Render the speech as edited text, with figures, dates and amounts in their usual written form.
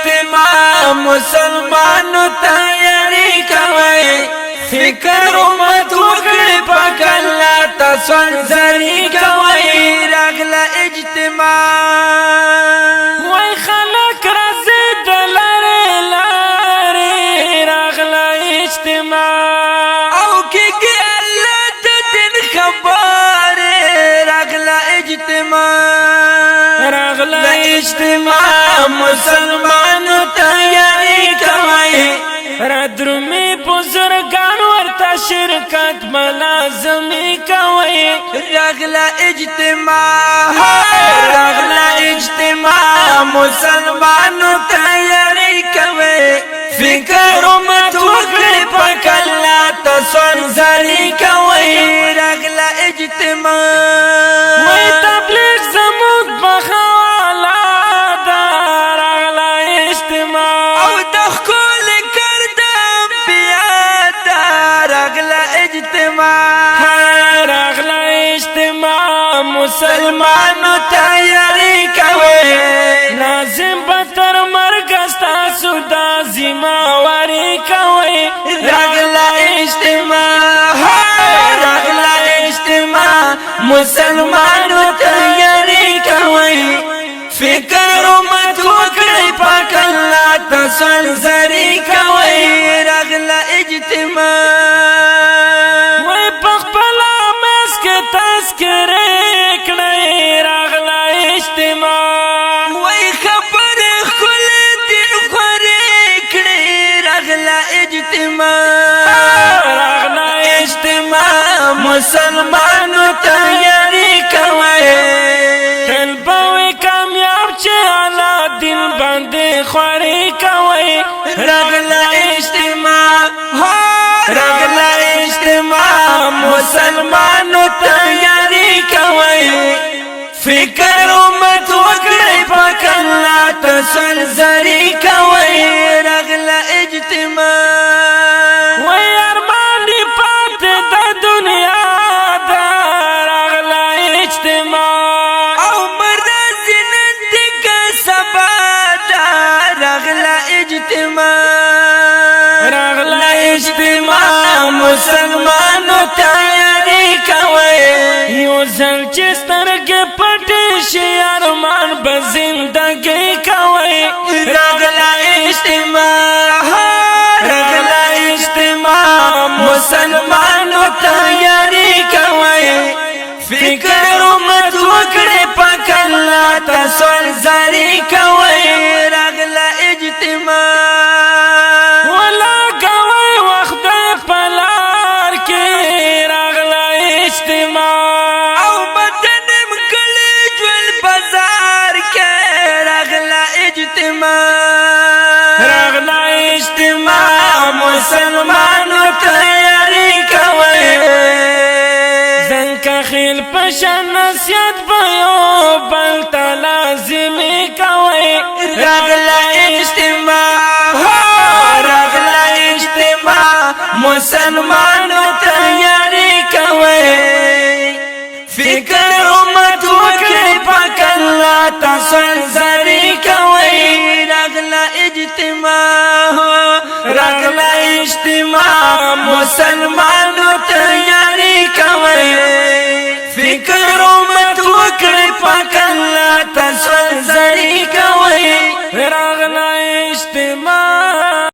اجتماع مسلمانو تیاری کوي فکر امت وکړي پاک الله تاسو زری کوي راغله اجتماع وای خلق راځي دلاره لاره راغله اجتماع او کې الله د دین خبر راغله اجتماع مسلمانو تیاری کوي رادرومي بزرگان ورته شرکت ملازمي کوي راغله اجتماع مسلمانو تیاری کوي فکر امت وکړي پاک الله تاسو زری کوي راغله اجتماع وای تبلیغ زموږ بخواله دا راغله اجتماع او د ښکل کردم بیا دا راغله اجتماع مسلمانو تیاری کوي لازم به تر مرګ ستاسو دا ذمہواری کوي راغله اجتماع مسلمانو تیاری کوي فکر امت وکړي پاک الله تاسو زری کوي راغله اجتماع وای پخپلا مسک تذکرې کړي راغله اجتماع وای خبر خل دل خورې کړي راغله اجتماع مسلمانو تیاری کوي تل به کامیاب چې الله دین باندې خوري کوي راغله اجتماع مسلمانو تیاری کوي فکر امت وکړي پاک الله تاسو زری کوي راغله اجتماع وای ارمانی پات د دنیا دا راغله اجتماع او مرز نند کا سبا دا راغله اجتماع مسلمانو تیاری کوي یو ځل چې سترګې پټې شي ارمان به زندګي کوي راغله اجتماع مسلمانو تیاری کوي فکر امت وکړي پاک الله تاسو زری کوي راغله اجتماع او بدنم کلی جول بازار کې راغله اجتماع مسلمانو تیاری کوي زنکه خیل پشن نصیحت بیو بل تا لازمی کوي راغله اجتماع مسلمانو تیاری کوي فکر امت وکړي پاک الله تاسو زری کوي راغله اجتماع مسلمانو تیاری کوي فکر امت وکړي پاک الله تاسو زری کوي راغله اجتماع